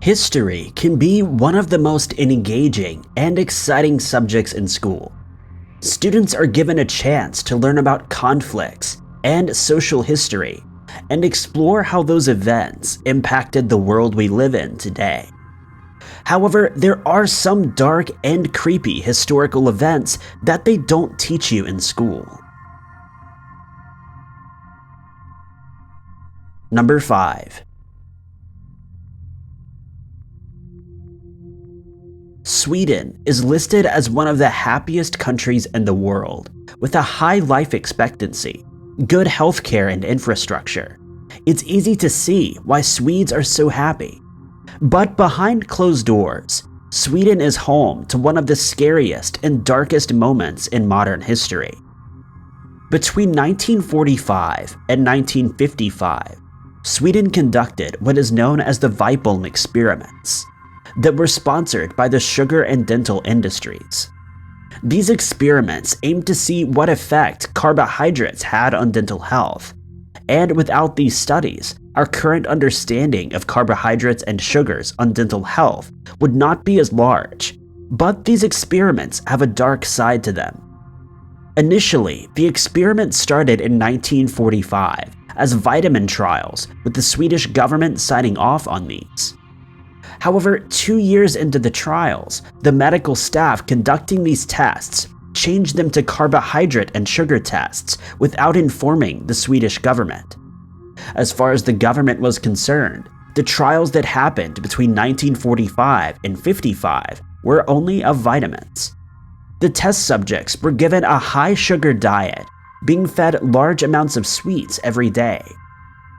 History can be one of the most engaging and exciting subjects in school. Students are given a chance to learn about conflicts and social history and explore how those events impacted the world we live in today. However, there are some dark and creepy historical events that they don't teach you in school. Number 5. Sweden is listed as one of the happiest countries in the world, with a high life expectancy, good healthcare and infrastructure. It's easy to see why Swedes are so happy. But behind closed doors, Sweden is home to one of the scariest and darkest moments in modern history. Between 1945 and 1955, Sweden conducted what is known as the Vipalm Experiments that were sponsored by the sugar and dental industries. These experiments aimed to see what effect carbohydrates had on dental health, and without these studies, our current understanding of carbohydrates and sugars on dental health would not be as large. But these experiments have a dark side to them. Initially, the experiment started in 1945 as vitamin trials, with the Swedish government signing off on these. However, 2 years into the trials, the medical staff conducting these tests changed them to carbohydrate and sugar tests without informing the Swedish government. As far as the government was concerned, the trials that happened between 1945 and 55 were only of vitamins. The test subjects were given a high sugar diet, being fed large amounts of sweets every day.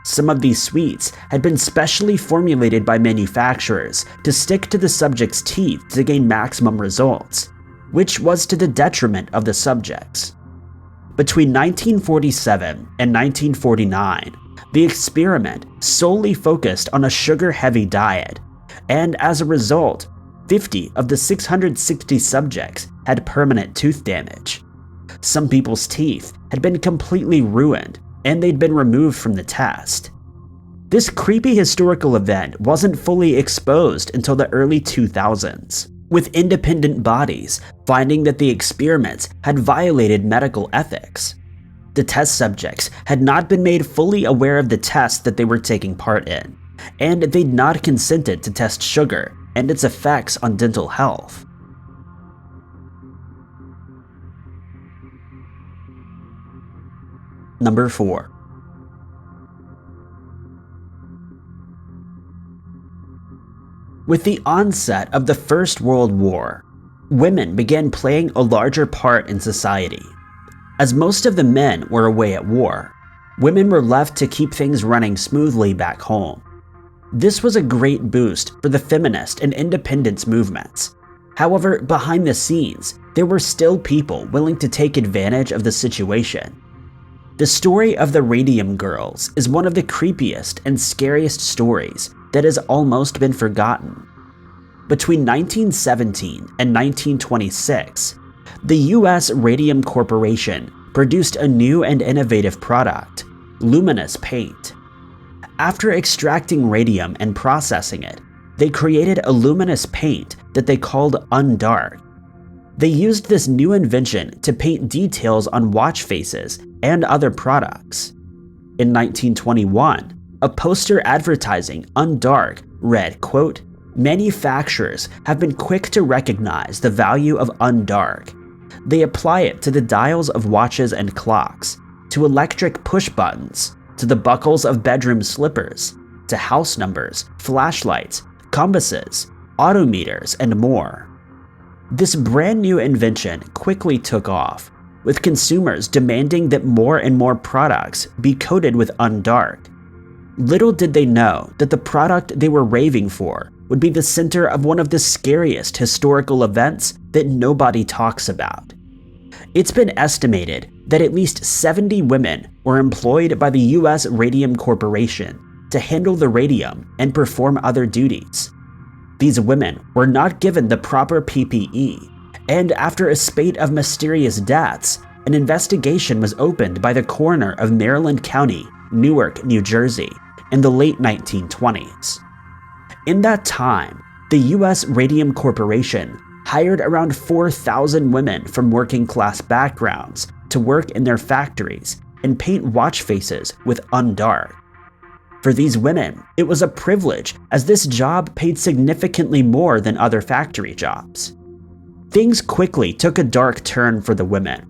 Some of these sweets had been specially formulated by manufacturers to stick to the subjects' teeth to gain maximum results, which was to the detriment of the subjects. Between 1947 and 1949, the experiment solely focused on a sugar-heavy diet, and as a result, 50 of the 660 subjects had permanent tooth damage. Some people's teeth had been completely ruined, and they'd been removed from the test. This creepy historical event wasn't fully exposed until the early 2000s, with independent bodies finding that the experiments had violated medical ethics. The test subjects had not been made fully aware of the test that they were taking part in, and they'd not consented to test sugar and its effects on dental health. Number 4. With the onset of the First World War, women began playing a larger part in society. As most of the men were away at war, women were left to keep things running smoothly back home. This was a great boost for the feminist and independence movements. However, behind the scenes, there were still people willing to take advantage of the situation. The story of the Radium Girls is one of the creepiest and scariest stories that has almost been forgotten. Between 1917 and 1926, the US Radium Corporation produced a new and innovative product, luminous paint. After extracting radium and processing it, they created a luminous paint that they called Undark. They used this new invention to paint details on watch faces and other products. In 1921, a poster advertising Undark read, quote, "Manufacturers have been quick to recognize the value of Undark. They apply it to the dials of watches and clocks, to electric push buttons, to the buckles of bedroom slippers, to house numbers, flashlights, compasses, odometers, and more." This brand new invention quickly took off, with consumers demanding that more and more products be coated with Undark. Little did they know that the product they were raving for would be the center of one of the scariest historical events that nobody talks about. It's been estimated that at least 70 women were employed by the US Radium Corporation to handle the radium and perform other duties. These women were not given the proper PPE, and after a spate of mysterious deaths, an investigation was opened by the coroner of Maryland County, Newark, New Jersey, in the late 1920s. In that time, the US Radium Corporation hired around 4,000 women from working class backgrounds to work in their factories and paint watch faces with undark. For these women, it was a privilege as this job paid significantly more than other factory jobs. Things quickly took a dark turn for the women.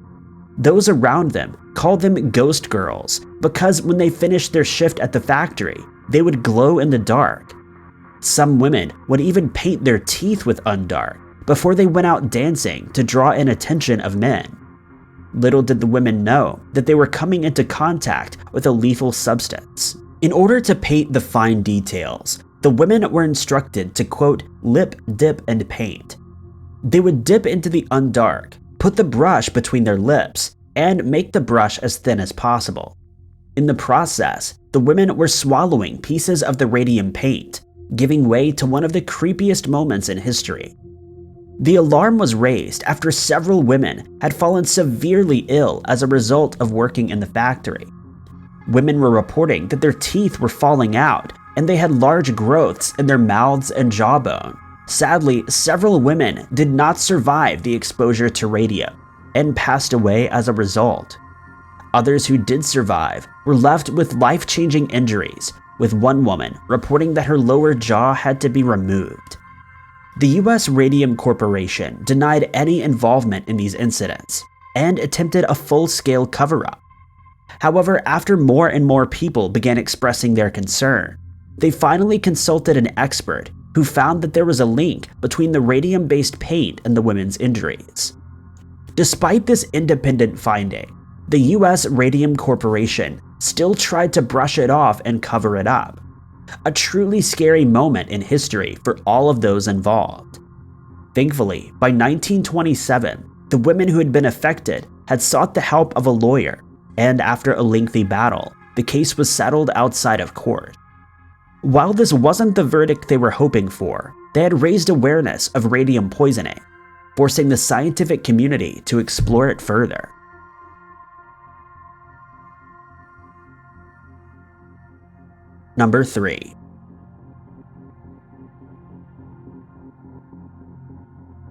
Those around them called them ghost girls because when they finished their shift at the factory, they would glow in the dark. Some women would even paint their teeth with undark before they went out dancing to draw in attention of men. Little did the women know that they were coming into contact with a lethal substance. In order to paint the fine details, the women were instructed to, quote, lip, dip, and paint. They would dip into the undark, put the brush between their lips, and make the brush as thin as possible. In the process, the women were swallowing pieces of the radium paint, giving way to one of the creepiest moments in history. The alarm was raised after several women had fallen severely ill as a result of working in the factory. Women were reporting that their teeth were falling out and they had large growths in their mouths and jawbone. Sadly, several women did not survive the exposure to radium and passed away as a result. Others who did survive were left with life-changing injuries, with one woman reporting that her lower jaw had to be removed. The US Radium Corporation denied any involvement in these incidents and attempted a full-scale cover-up. However, after more and more people began expressing their concern, they finally consulted an expert who found that there was a link between the radium-based paint and the women's injuries. Despite this independent finding, the US Radium Corporation still tried to brush it off and cover it up. A truly scary moment in history for all of those involved. Thankfully, by 1927, the women who had been affected had sought the help of a lawyer, and after a lengthy battle, the case was settled outside of court. While this wasn't the verdict they were hoping for, they had raised awareness of radium poisoning, forcing the scientific community to explore it further. Number 3.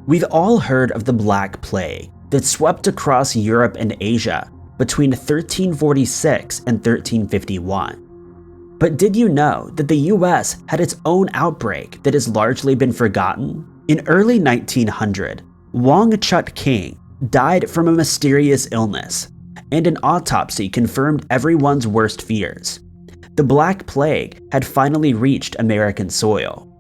We've all heard of the Black Plague that swept across Europe and Asia between 1346 and 1351. But did you know that the US had its own outbreak that has largely been forgotten? In early 1900, Wong Chut King died from a mysterious illness, and an autopsy confirmed everyone's worst fears. The Black Plague had finally reached American soil.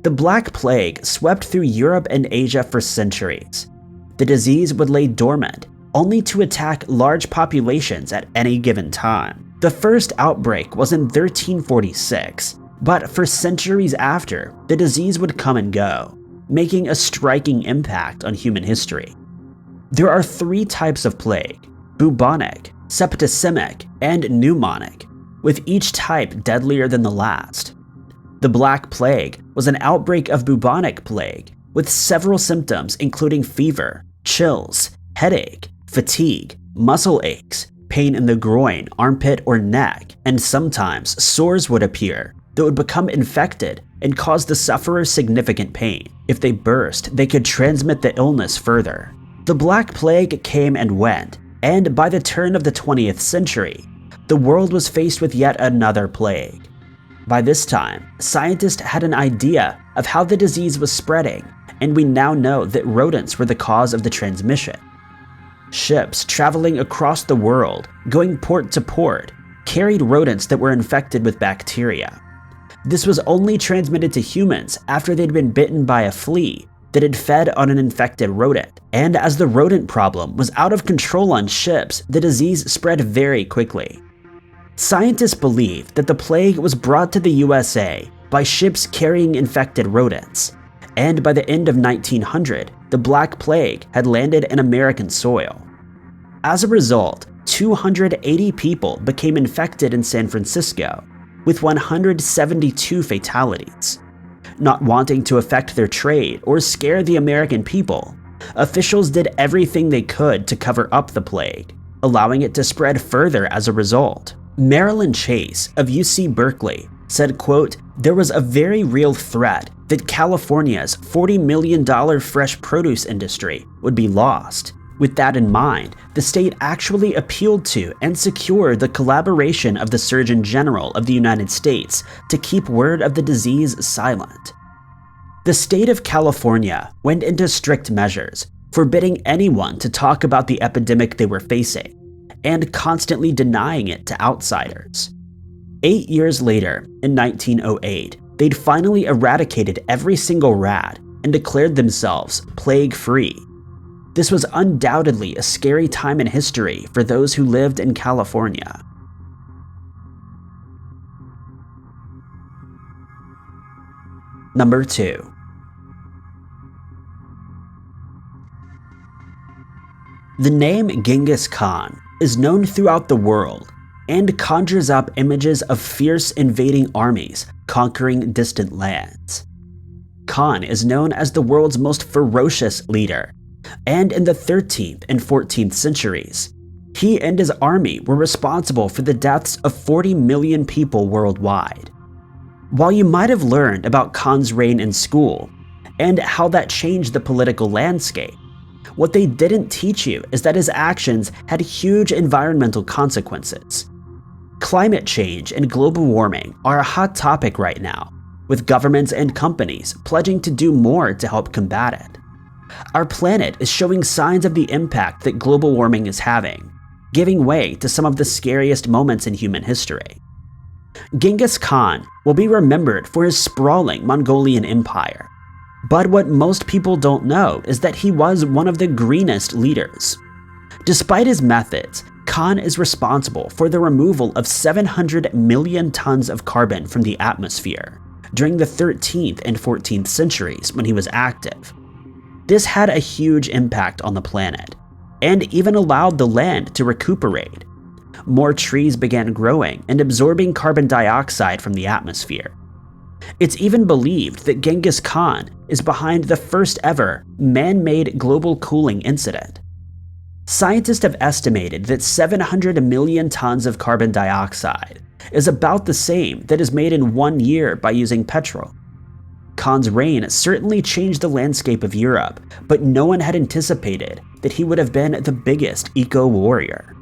The Black Plague swept through Europe and Asia for centuries. The disease would lay dormant, only to attack large populations at any given time. The first outbreak was in 1346, but for centuries after, the disease would come and go, making a striking impact on human history. There are 3 types of plague: bubonic, septicemic, and pneumonic, with each type deadlier than the last. The Black Plague was an outbreak of bubonic plague, with several symptoms including fever, chills, headache, fatigue, muscle aches, pain in the groin, armpit, or neck, and sometimes sores would appear that would become infected and cause the sufferer significant pain. If they burst, they could transmit the illness further. The Black Plague came and went, and by the turn of the 20th century, the world was faced with yet another plague. By this time, scientists had an idea of how the disease was spreading, and we now know that rodents were the cause of the transmission. Ships traveling across the world, going port to port, carried rodents that were infected with bacteria. This was only transmitted to humans after they'd been bitten by a flea that had fed on an infected rodent, and as the rodent problem was out of control on ships, the disease spread very quickly. Scientists believe that the plague was brought to the USA by ships carrying infected rodents, and by the end of 1900, the Black Plague had landed in American soil. As a result, 280 people became infected in San Francisco, with 172 fatalities. Not wanting to affect their trade or scare the American people, officials did everything they could to cover up the plague, allowing it to spread further as a result. Marilyn Chase of UC Berkeley said, quote, "There was a very real threat that California's $40 million fresh produce industry would be lost. With that in mind, the state actually appealed to and secured the collaboration of the Surgeon General of the United States to keep word of the disease silent." The state of California went into strict measures, forbidding anyone to talk about the epidemic they were facing, and constantly denying it to outsiders. 8 years later, in 1908, they'd finally eradicated every single rat and declared themselves plague-free. This was undoubtedly a scary time in history for those who lived in California. Number 2. The name Genghis Khan is known throughout the world and conjures up images of fierce invading armies conquering distant lands. Khan is known as the world's most ferocious leader, and in the 13th and 14th centuries, he and his army were responsible for the deaths of 40 million people worldwide. While you might have learned about Khan's reign in school and how that changed the political landscape, what they didn't teach you is that his actions had huge environmental consequences. Climate change and global warming are a hot topic right now, with governments and companies pledging to do more to help combat it. Our planet is showing signs of the impact that global warming is having, giving way to some of the scariest moments in human history. Genghis Khan will be remembered for his sprawling Mongolian empire, but what most people don't know is that he was one of the greenest leaders. Despite his methods, Khan is responsible for the removal of 700 million tons of carbon from the atmosphere during the 13th and 14th centuries when he was active. This had a huge impact on the planet, and even allowed the land to recuperate. More trees began growing and absorbing carbon dioxide from the atmosphere. It's even believed that Genghis Khan is behind the first ever man-made global cooling incident. Scientists have estimated that 700 million tons of carbon dioxide is about the same that is made in 1 year by using petrol. Khan's reign certainly changed the landscape of Europe, but no one had anticipated that he would have been the biggest eco-warrior.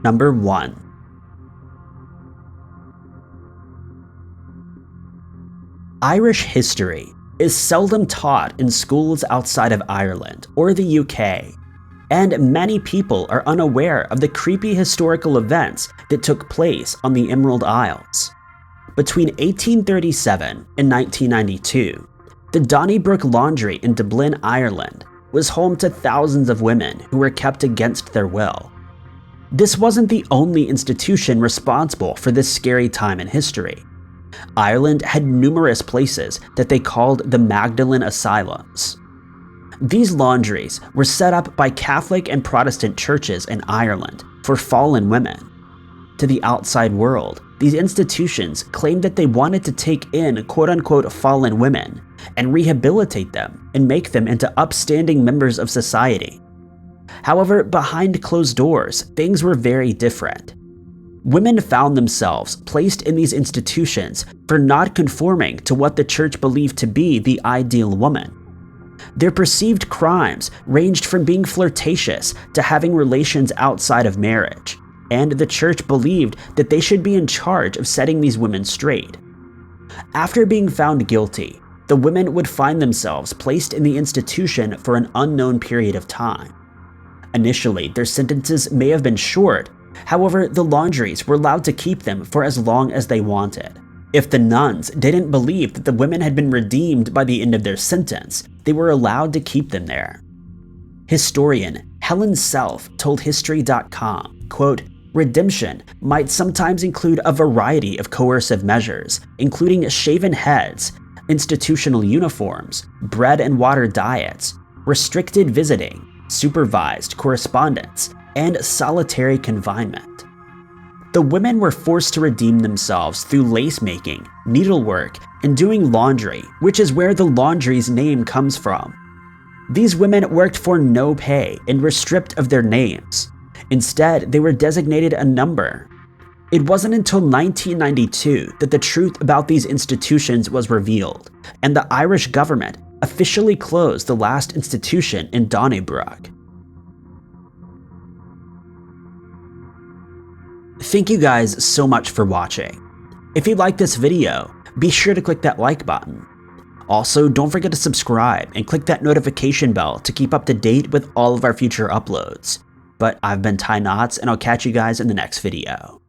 Number 1. Irish history is seldom taught in schools outside of Ireland or the UK, and many people are unaware of the creepy historical events that took place on the Emerald Isles. Between 1837 and 1992, the Donnybrook Laundry in Dublin, Ireland, was home to thousands of women who were kept against their will. This wasn't the only institution responsible for this scary time in history. Ireland had numerous places that they called the Magdalen Asylums. These laundries were set up by Catholic and Protestant churches in Ireland for fallen women. To the outside world, these institutions claimed that they wanted to take in quote-unquote fallen women and rehabilitate them and make them into upstanding members of society. However, behind closed doors, things were very different. Women found themselves placed in these institutions for not conforming to what the church believed to be the ideal woman. Their perceived crimes ranged from being flirtatious to having relations outside of marriage, and the church believed that they should be in charge of setting these women straight. After being found guilty, the women would find themselves placed in the institution for an unknown period of time. Initially, their sentences may have been short. However, the laundries were allowed to keep them for as long as they wanted. If the nuns didn't believe that the women had been redeemed by the end of their sentence, they were allowed to keep them there. Historian Helen Self told History.com, quote, "Redemption might sometimes include a variety of coercive measures, including shaven heads, institutional uniforms, bread and water diets, restricted visiting, supervised correspondence, and solitary confinement." The women were forced to redeem themselves through lace making, needlework, and doing laundry, which is where the laundry's name comes from. These women worked for no pay and were stripped of their names. Instead, they were designated a number. It wasn't until 1992 that the truth about these institutions was revealed, and the Irish government officially closed the last institution in Donnybrook. Thank you guys so much for watching. If you liked this video, be sure to click that like button. Also, don't forget to subscribe and click that notification bell to keep up to date with all of our future uploads. But I've been Ty Knotts, and I'll catch you guys in the next video.